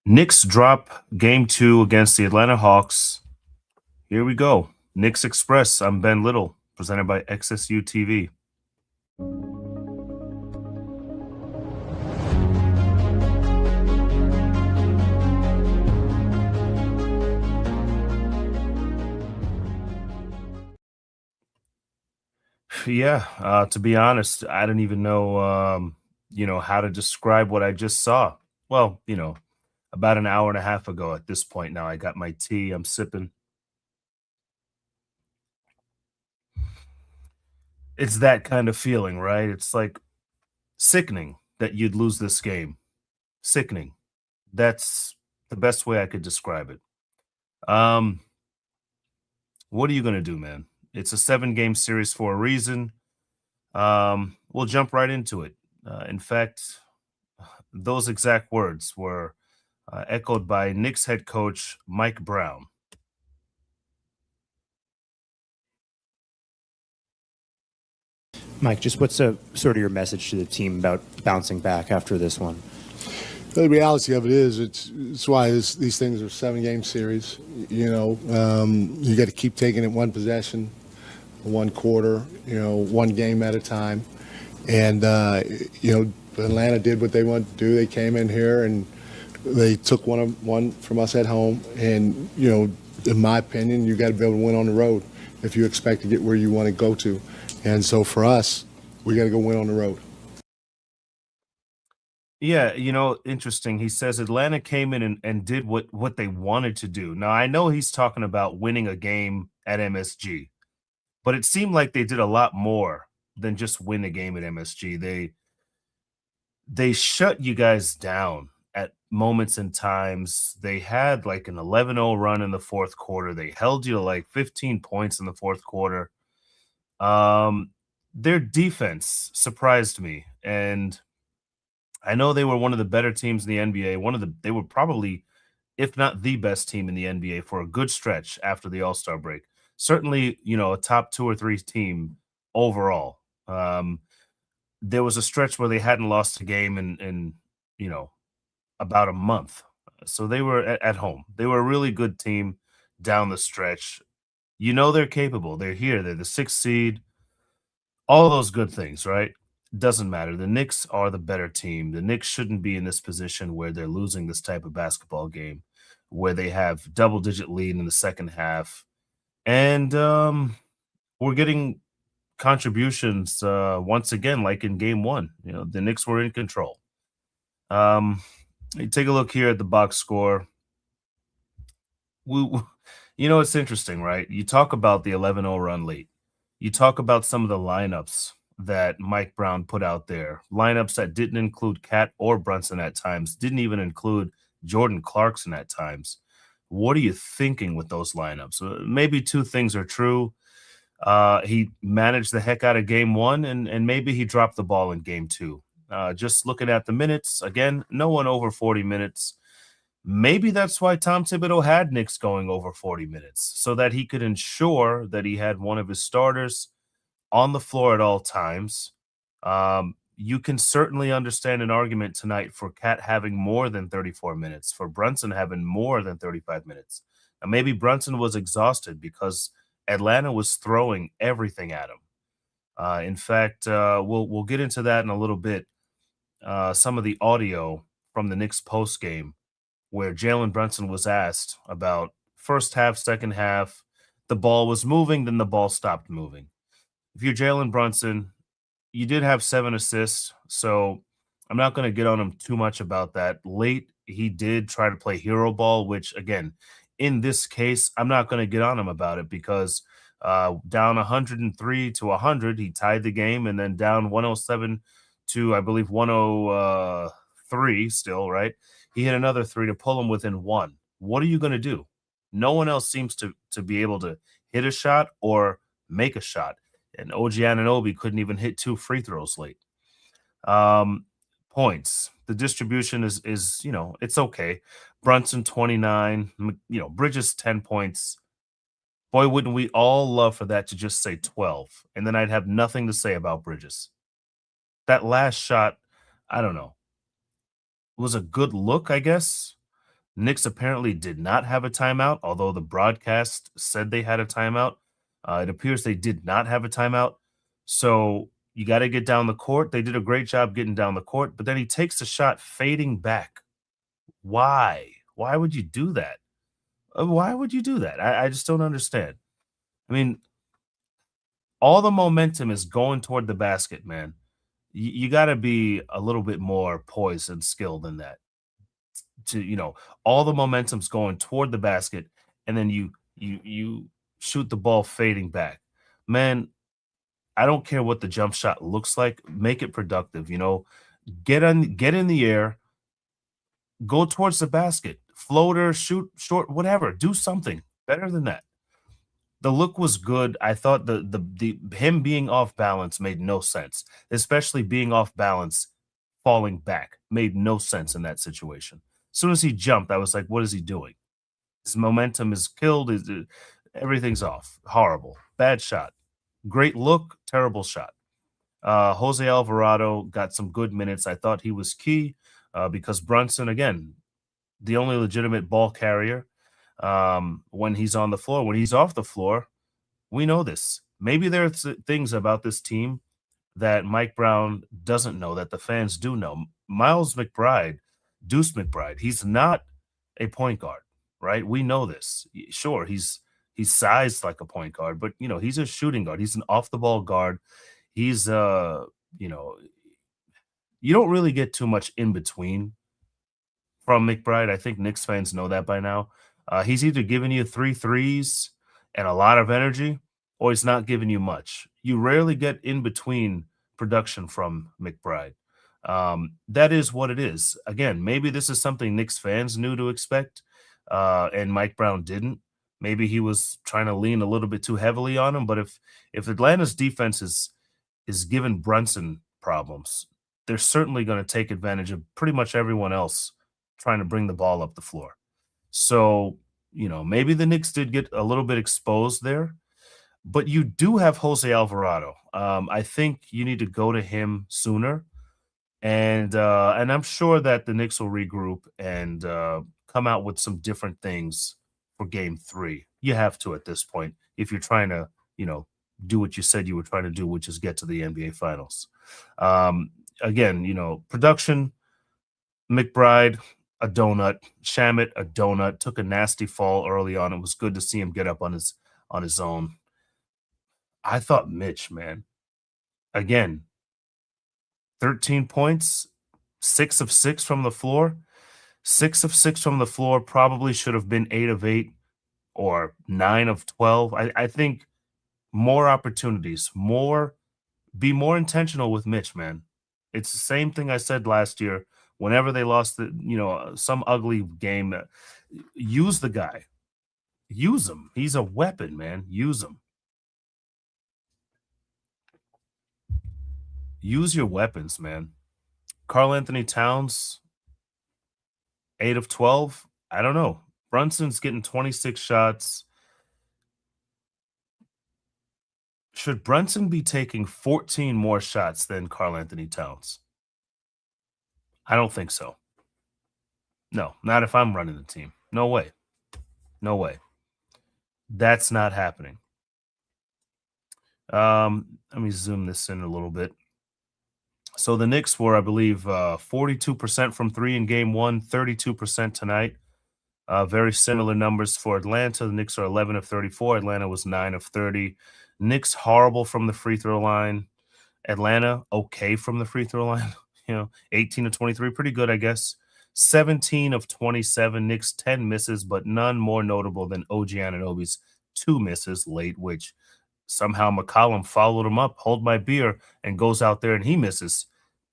Knicks drop game two against the Atlanta Hawks. Here we go. Knicks Express. I'm Ben Little, presented by XSUTV. Yeah, to be honest, I don't even know, how to describe what I just saw. Well, about an hour and a half ago at this point now, I got my tea, I'm sipping. It's that kind of feeling, right? It's like sickening that you'd lose this game. Sickening. That's the best way I could describe it. Um, what are you going to do, man? It's a seven-game series for a reason. We'll jump right into it. In fact, those exact words were echoed by Knicks head coach Mike Brown. Mike, just what's sort of your message to the team about bouncing back after this one? The reality of it is, it's why these things are 7-game series. You got to keep taking it one possession, one quarter, one game at a time. And Atlanta did what they wanted to do. They came in here and they took one from us at home. And in my opinion, you got to be able to win on the road if you expect to get where you want to go to. And so for us, we got to go win on the road. Yeah, interesting. He says Atlanta came in and did what they wanted to do. Now, I know he's talking about winning a game at MSG, but it seemed like they did a lot more than just win a game at MSG. They shut you guys down at moments and times. They had like an 11-0 run in the fourth quarter. They held you to like 15 points in the fourth quarter. Their defense surprised me, and I know they were one of the better teams in the NBA. They were probably, if not the best team in the NBA for a good stretch after the All-Star break. Certainly, a top two or three team overall. There was a stretch where they hadn't lost a game in about a month. So they were at home. They were a really good team down the stretch. They're capable. They're here. They're the sixth seed. All those good things, right? Doesn't matter. The Knicks are the better team. The Knicks shouldn't be in this position where they're losing this type of basketball game, where they have double-digit lead in the second half. And we're getting contributions once again, like in game one. The Knicks were in control. You take a look here at the box score. It's interesting, right? You talk about the 11-0 run late. You talk about some of the lineups that Mike Brown put out there, lineups that didn't include Cat or Brunson at times, didn't even include Jordan Clarkson at times. What are you thinking with those lineups? Maybe two things are true. He managed the heck out of game one, and maybe he dropped the ball in game two. Just looking at the minutes, again, no one over 40 minutes. Maybe that's why Tom Thibodeau had Knicks going over 40 minutes, so that he could ensure that he had one of his starters on the floor at all times. You can certainly understand an argument tonight for Cat having more than 34 minutes, for Brunson having more than 35 minutes. And maybe Brunson was exhausted because Atlanta was throwing everything at him. In fact, we'll get into that in a little bit. Some of the audio from the Knicks post game, where Jalen Brunson was asked about first half, second half. The ball was moving, then the ball stopped moving. If you're Jalen Brunson, you did have 7 assists, so I'm not going to get on him too much about that. Late, he did try to play hero ball, which, again, in this case, I'm not going to get on him about it because down 103 to 100, he tied the game, and then down 107 to, I believe, 103 still, right? He hit another three to pull him within one. What are you going to do? No one else seems to be able to hit a shot or make a shot. And OG Anunoby couldn't even hit 2 free throws late. Points. The distribution is it's okay. Brunson 29, Bridges 10 points. Boy, wouldn't we all love for that to just say 12, and then I'd have nothing to say about Bridges. That last shot, I don't know, was a good look, I guess, Knicks apparently did not have a timeout, although the broadcast said they had a timeout. It appears they did not have a timeout. So you got to get down the court. They did a great job getting down the court, but then he takes the shot fading back. Why? Why would you do that? Why would you do that? I just don't understand. I mean, all the momentum is going toward the basket, man. You got to be a little bit more poised and skilled than that. All the momentum's going toward the basket, and then you shoot the ball fading back. Man, I don't care what the jump shot looks like. Make it productive. Get in the air, go towards the basket, floater, shoot short, whatever. Do something better than that. The look was good. I thought the him being off balance made no sense, especially being off balance, falling back made no sense in that situation. As soon as he jumped, I was like, what is he doing? His momentum is killed. Everything's off. Horrible. Bad shot. Great look, terrible shot. Jose Alvarado got some good minutes. I thought he was key because Brunson, again, the only legitimate ball carrier when he's on the floor. When he's off the floor, we know this. Maybe there's things about this team that Mike Brown doesn't know that the fans do know. Miles McBride, Deuce McBride, he's not a point guard, right? We know this. Sure, he's sized like a point guard, but he's a shooting guard. He's an off the ball guard. He's you don't really get too much in between from McBride. I think Knicks fans know that by now. He's either giving you 3 threes and a lot of energy, or he's not giving you much. You rarely get in between production from McBride. That is what it is. Again, maybe this is something Knicks fans knew to expect, and Mike Brown didn't. Maybe he was trying to lean a little bit too heavily on him. But if Atlanta's defense is giving Brunson problems, they're certainly going to take advantage of pretty much everyone else trying to bring the ball up the floor. So, maybe the Knicks did get a little bit exposed there, but you do have Jose Alvarado. I think you need to go to him sooner. And I'm sure that the Knicks will regroup and come out with some different things for game 3. You have to at this point if you're trying to, do what you said you were trying to do, which is get to the NBA Finals. Again, production, McBride, a donut. Shamet, a donut. Took a nasty fall early on. It was good to see him get up on his own. I thought Mitch, man, again, 13 points, 6 of 6 from the floor. 6 of 6 from the floor probably should have been 8 of 8 or 9 of 12. I think more opportunities, be more intentional with Mitch, man. It's the same thing I said last year. Whenever they lost some ugly game, use the guy. Use him. He's a weapon, man. Use him. Use your weapons, man. Karl-Anthony Towns, 8 of 12. I don't know. Brunson's getting 26 shots. Should Brunson be taking 14 more shots than Karl-Anthony Towns? I don't think so. No, not if I'm running the team. No way. No way. That's not happening. Let me zoom this in a little bit. So the Knicks were, I believe, 42% from 3 in game 1, 32% tonight. Very similar numbers for Atlanta. The Knicks are 11 of 34. Atlanta was 9 of 30. Knicks horrible from the free throw line. Atlanta okay from the free throw line. 18 of 23, pretty good, I guess. 17 of 27. Knicks 10 misses, but none more notable than OG Anunoby's 2 misses late, which somehow McCollum followed him up, hold my beer, and goes out there and he misses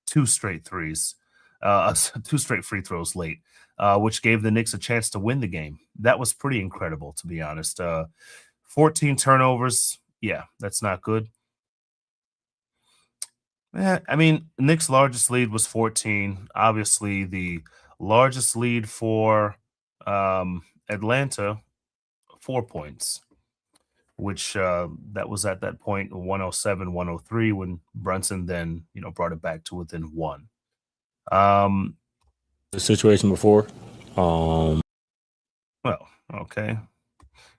2 straight threes, 2 straight free throws late, which gave the Knicks a chance to win the game. That was pretty incredible, to be honest. 14 turnovers. Yeah, that's not good. I mean, Knicks' largest lead was 14. Obviously, the largest lead for Atlanta, 4 points, which that was at that point 107-103 when Brunson then brought it back to within 1. The situation before, Well, okay.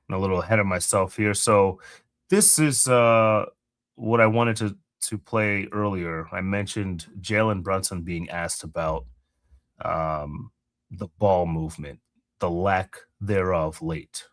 I'm a little ahead of myself here. So this is what I wanted to play earlier. I mentioned Jalen Brunson being asked about um, the ball movement, the lack thereof late.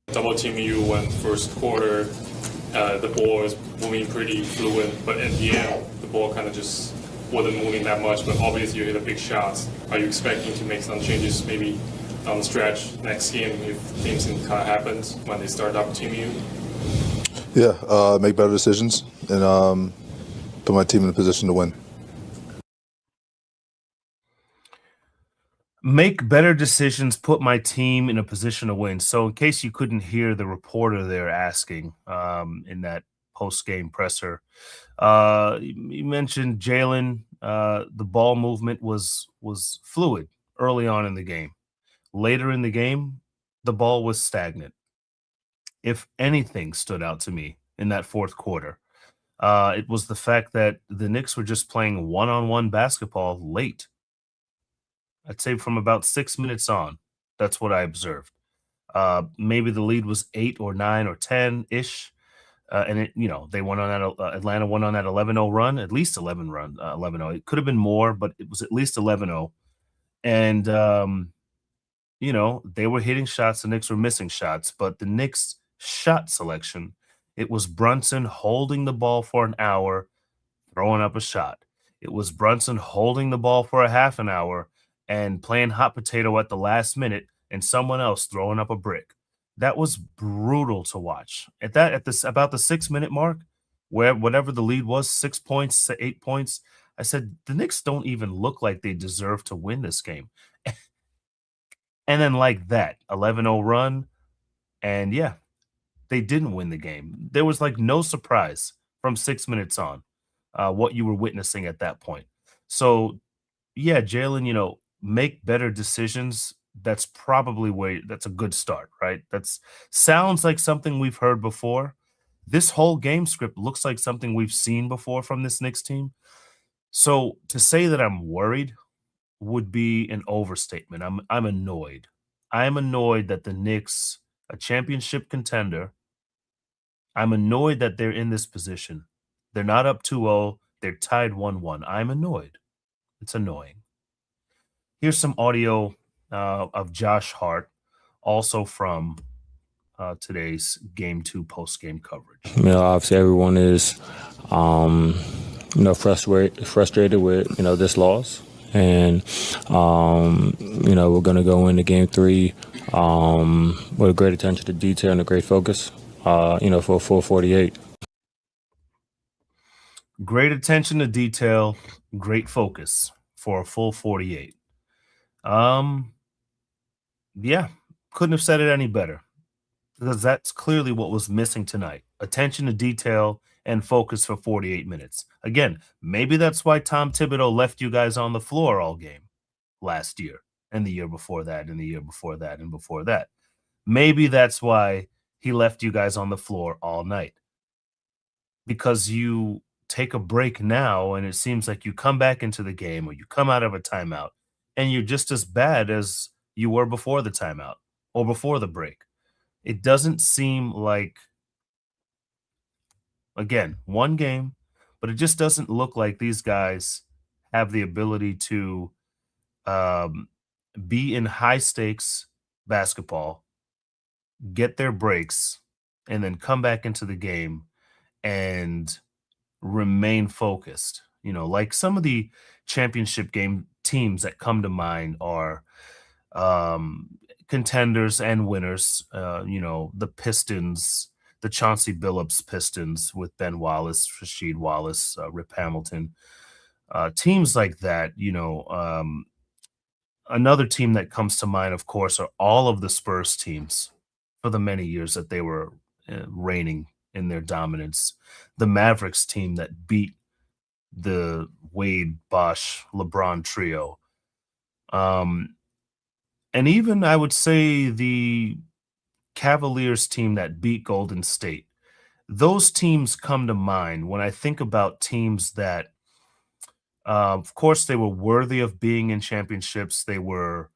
Double team you when first quarter, the ball is moving pretty fluid, but in the end, the ball kind of just wasn't moving that much. But obviously, you hit a big shots. Are you expecting to make some changes maybe down the stretch next game if things kind of happens when they start double team you? Yeah, make better decisions and put my team in a position to win. Make better decisions, put my team in a position to win. So, in case you couldn't hear the reporter there asking in that post game presser, you mentioned Jalen. The ball movement was fluid early on in the game. Later in the game, the ball was stagnant. If anything stood out to me in that fourth quarter, it was the fact that the Knicks were just playing one-on-one basketball late. I'd say from about 6 minutes on. That's what I observed. Maybe the lead was 8 or 9 or 10 ish. And they went on that Atlanta went on that 11-0 run, at least 11-0. It could have been more, but it was at least 11-0. And they were hitting shots, the Knicks were missing shots, but the Knicks shot selection, it was Brunson holding the ball for an hour, throwing up a shot. It was Brunson holding the ball for a half an hour and playing hot potato at the last minute and someone else throwing up a brick. That was brutal to watch. About the 6 minute mark, where whatever the lead was, 6 points to 8 points, I said the Knicks don't even look like they deserve to win this game. And then like that, 11-0 run, and yeah, they didn't win the game. There was like no surprise from 6 minutes on what you were witnessing at that point. So yeah, Jalen, make better decisions. That's probably that's a good start, right? That's sounds like something we've heard before. This whole game script looks like something we've seen before from this Knicks team. So to say that I'm worried would be an overstatement. I'm annoyed. I'm annoyed that the Knicks, a championship contender, I'm annoyed that they're in this position. They're not up 2-0, they're tied 1-1. I'm annoyed. It's annoying. Here's some audio of Josh Hart, also from today's Game 2 post-game coverage. Obviously everyone is, frustrated with, this loss. And, we're going to go into Game 3 with a great attention to detail and a great focus, for a full 48. Great attention to detail, great focus for a full 48. Yeah, couldn't have said it any better, because that's clearly what was missing tonight. Attention to detail and focus for 48 minutes. Again, maybe that's why Tom Thibodeau left you guys on the floor all game last year and the year before that and the year before that and before that. Maybe that's why he left you guys on the floor all night, because you take a break now and it seems like you come back into the game or you come out of a timeout and you're just as bad as you were before the timeout or before the break. It doesn't seem like, again, one game, but it just doesn't look like these guys have the ability to be in high stakes basketball, get their breaks, and then come back into the game and remain focused. Like some of the championship game teams that come to mind are contenders and winners. The Pistons, the Chauncey Billups Pistons with Ben Wallace, Rasheed Wallace, Rip Hamilton, teams like that. Another team that comes to mind, of course, are all of the Spurs teams for the many years that they were reigning in their dominance. The Mavericks team that beat the Wade, Bosh, LeBron trio. And even I would say the Cavaliers team that beat Golden State. Those teams come to mind when I think about teams that, of course, they were worthy of being in championships. They were,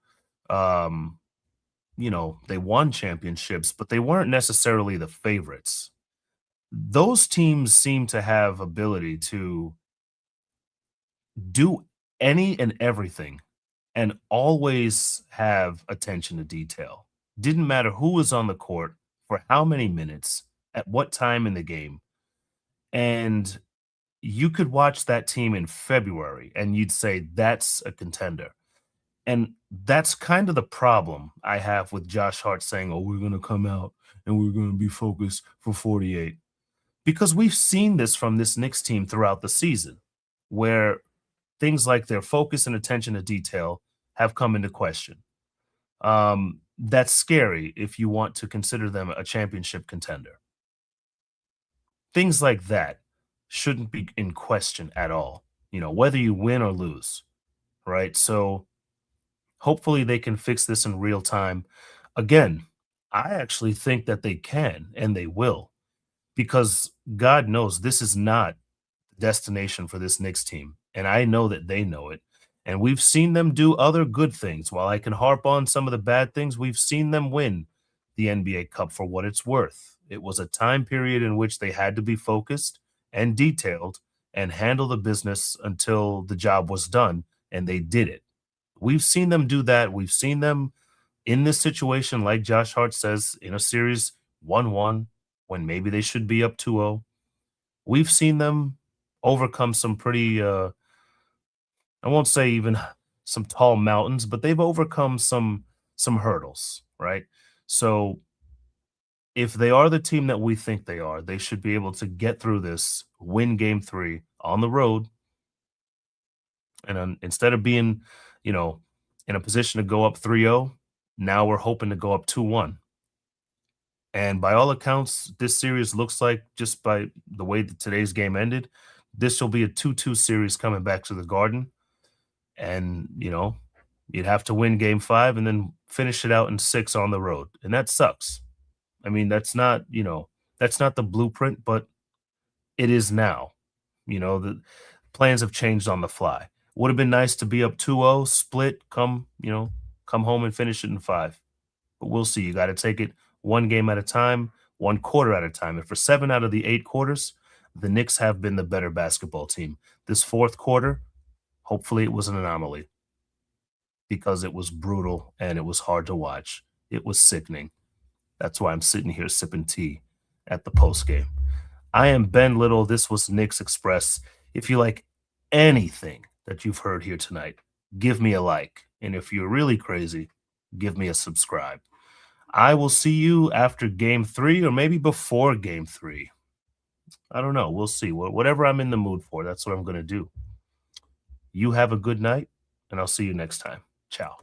they won championships, but they weren't necessarily the favorites. Those teams seem to have ability to do any and everything and always have attention to detail. Didn't matter who was on the court for how many minutes, at what time in the game. And you could watch that team in February and you'd say that's a contender. And that's kind of the problem I have with Josh Hart saying, "Oh, we're going to come out and we're going to be focused for 48." Because we've seen this from this Knicks team throughout the season, where things like their focus and attention to detail have come into question. That's scary if you want to consider them a championship contender. Things like that shouldn't be in question at all, whether you win or lose, right? So hopefully they can fix this in real time. Again, I actually think that they can and they will, because God knows this is not the destination for this Knicks team. And I know that they know it. And we've seen them do other good things. While I can harp on some of the bad things, we've seen them win the NBA Cup for what it's worth. It was a time period in which they had to be focused and detailed and handle the business until the job was done, and they did it. We've seen them do that. We've seen them in this situation, like Josh Hart says, in a series 1-1 when maybe they should be up 2-0. We've seen them overcome some pretty I won't say even some tall mountains, but they've overcome some hurdles, right? So if they are the team that we think they are, they should be able to get through this, win game 3 on the road, and instead of being, in a position to go up 3-0, now we're hoping to go up 2-1. And by all accounts, this series looks like, just by the way that today's game ended, this will be a 2-2 series coming back to the Garden. And, you'd have to win game 5 and then finish it out in 6 on the road. And that sucks. I mean, that's not the blueprint, but it is now. The plans have changed on the fly. Would have been nice to be up 2-0, split, come home and finish it in 5. But we'll see. You got to take it one game at a time, one quarter at a time. And for 7 out of the 8 quarters, the Knicks have been the better basketball team. This fourth quarter, hopefully it was an anomaly, because it was brutal and it was hard to watch. It was sickening. That's why I'm sitting here sipping tea at the post game. I am Ben Little. This was Knicks Express. If you like anything that you've heard here tonight, give me a like. And if you're really crazy, give me a subscribe. I will see you after game 3 or maybe before game 3. I don't know. We'll see. Whatever I'm in the mood for, that's what I'm going to do. You have a good night, and I'll see you next time. Ciao.